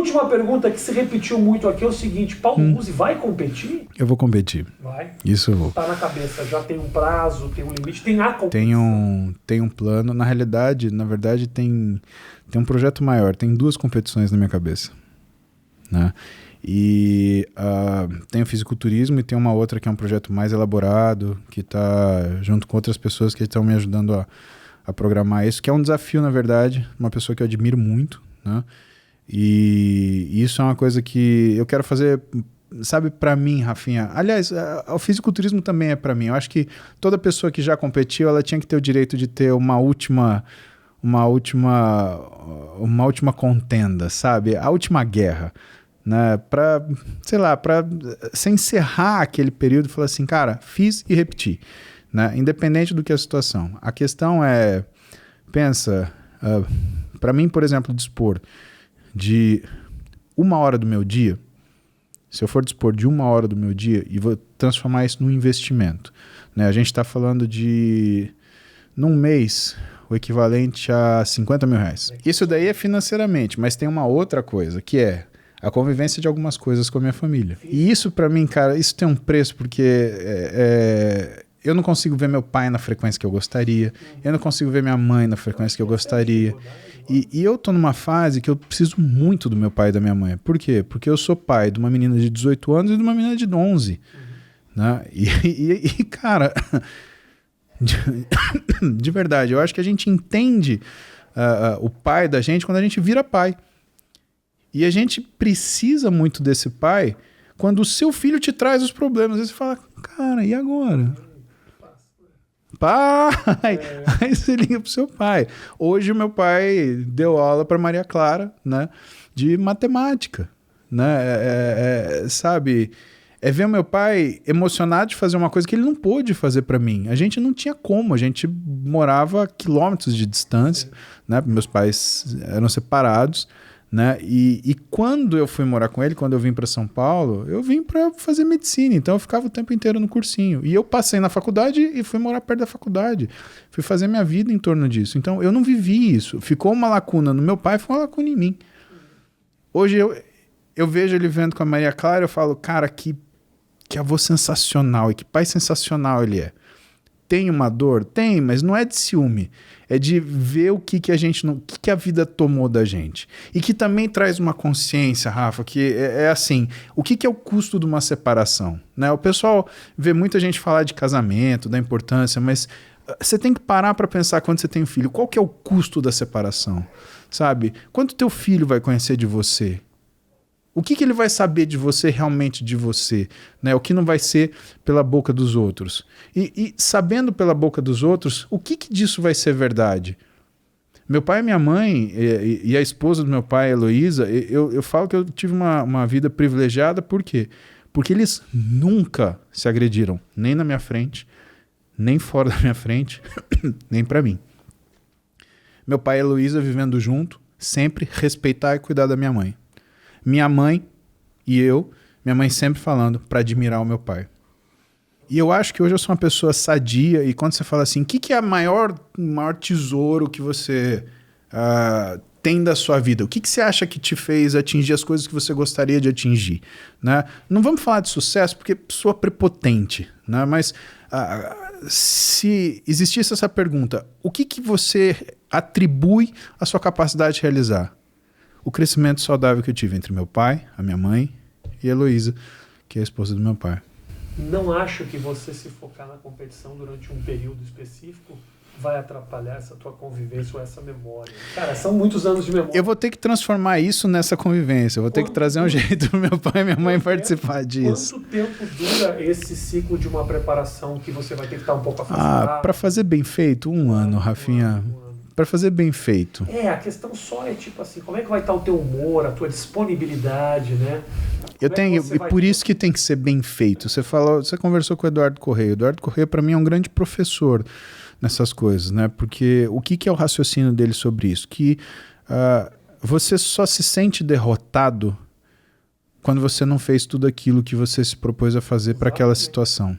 última pergunta que se repetiu muito aqui é o seguinte: Paulo Guzzi vai competir? Eu vou competir. Vai. Isso eu vou. Tá na cabeça, já tem um prazo, tem um limite, tem a competição. Tem um plano. Na verdade, tem um projeto maior. Tem 2 competições na minha cabeça. Né? E tem o fisiculturismo e tem uma outra que é um projeto mais elaborado, que está junto com outras pessoas que estão me ajudando a programar isso, que é um desafio, na verdade, uma pessoa que eu admiro muito, né? E isso é uma coisa que eu quero fazer, sabe, para mim, Rafinha. Aliás, o fisiculturismo também é para mim. Eu acho que toda pessoa que já competiu, ela tinha que ter o direito de ter uma última contenda, sabe? A última guerra. Né, para se encerrar aquele período e falar assim, cara, fiz e repeti, né, independente do que a situação. A questão é, pensa, para mim, por exemplo, dispor de 1 hora do meu dia, se eu for dispor de 1 hora do meu dia e vou transformar isso num investimento, né, a gente está falando de, num mês, o equivalente a R$50 mil. Isso daí é financeiramente, mas tem uma outra coisa, que é a convivência de algumas coisas com a minha família. E isso pra mim, cara, isso tem um preço, porque eu não consigo ver meu pai na frequência que eu gostaria, eu não consigo ver minha mãe na frequência que eu gostaria. E eu tô numa fase que eu preciso muito do meu pai e da minha mãe. Por quê? Porque eu sou pai de uma menina de 18 anos e de uma menina de 11. Né? E cara, de verdade, eu acho que a gente entende o pai da gente quando a gente vira pai. E a gente precisa muito desse pai quando o seu filho te traz os problemas. Aí você fala, cara, e agora? Pai! Aí você liga pro seu pai. Hoje o meu pai deu aula para Maria Clara, né, de matemática. Né? Sabe? É ver o meu pai emocionado de fazer uma coisa que ele não pôde fazer para mim. A gente não tinha como, a gente morava a quilômetros de distância, né? Meus pais eram separados. Né? E quando eu fui morar com ele, quando eu vim para São Paulo, eu vim para fazer medicina, então eu ficava o tempo inteiro no cursinho. E eu passei na faculdade e fui morar perto da faculdade. Fui fazer minha vida em torno disso. Então eu não vivi isso. Ficou uma lacuna no meu pai, ficou uma lacuna em mim. Hoje eu vejo ele vendo com a Maria Clara, eu falo, cara, que avô sensacional e que pai sensacional ele é. Tem uma dor? Tem, mas não é de ciúme. É de ver o que a gente não, o que a vida tomou da gente. E que também traz uma consciência, Rafa, que é assim, o que é o custo de uma separação? Né? O pessoal vê muita gente falar de casamento, da importância, mas você tem que parar para pensar quando você tem um filho, qual que é o custo da separação? Sabe? Quanto teu filho vai conhecer de você? O que ele vai saber de você, realmente de você? Né? O que não vai ser pela boca dos outros? E sabendo pela boca dos outros, o que disso vai ser verdade? Meu pai e minha mãe, e a esposa do meu pai, a Heloísa, eu falo que eu tive uma vida privilegiada, por quê? Porque eles nunca se agrediram, nem na minha frente, nem fora da minha frente, nem para mim. Meu pai e a Heloísa vivendo junto, sempre respeitar e cuidar da minha mãe. Minha mãe e minha mãe sempre falando para admirar o meu pai. E eu acho que hoje eu sou uma pessoa sadia, e quando você fala assim, o que é o maior tesouro que você tem da sua vida? O que você acha que te fez atingir as coisas que você gostaria de atingir? Né? Não vamos falar de sucesso porque soa prepotente, né? Mas se existisse essa pergunta, o que você atribui à sua capacidade de realizar? O crescimento saudável que eu tive entre meu pai, a minha mãe e a Heloísa, que é a esposa do meu pai. Não acho que você se focar na competição durante um período específico vai atrapalhar essa tua convivência ou essa memória. Cara, são muitos anos de memória. Eu vou ter que transformar isso nessa convivência. Eu vou ter que trazer um jeito do meu pai e minha mãe participar disso. Quanto tempo dura esse ciclo de uma preparação que você vai ter que estar um pouco afastado? Para fazer bem feito, um ano, Rafinha. Para fazer bem feito. A questão só é tipo assim, como é que vai estar o teu humor, a tua disponibilidade, né? E por isso que tem que ser bem feito. Você conversou com o Eduardo Correia. O Eduardo Correia, para mim, é um grande professor nessas coisas, né? Porque o que é o raciocínio dele sobre isso? Que você só se sente derrotado quando você não fez tudo aquilo que você se propôs a fazer para aquela situação.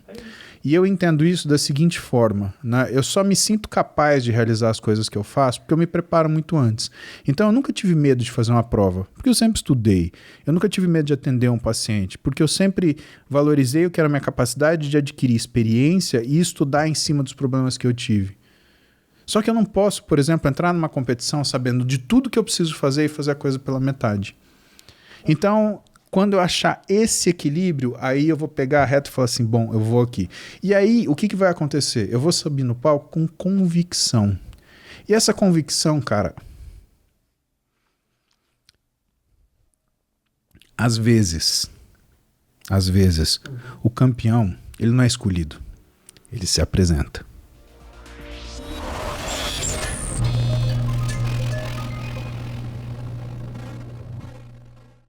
E eu entendo isso da seguinte forma, né? Eu só me sinto capaz de realizar as coisas que eu faço porque eu me preparo muito antes. Então eu nunca tive medo de fazer uma prova, porque eu sempre estudei. Eu nunca tive medo de atender um paciente, porque eu sempre valorizei o que era a minha capacidade de adquirir experiência e estudar em cima dos problemas que eu tive. Só que eu não posso, por exemplo, entrar numa competição sabendo de tudo que eu preciso fazer e fazer a coisa pela metade. Então, quando eu achar esse equilíbrio, aí eu vou pegar a reta e falar assim, bom, eu vou aqui. E aí, o que vai acontecer? Eu vou subir no palco com convicção. E essa convicção, cara, às vezes, o campeão, ele não é escolhido. Ele se apresenta.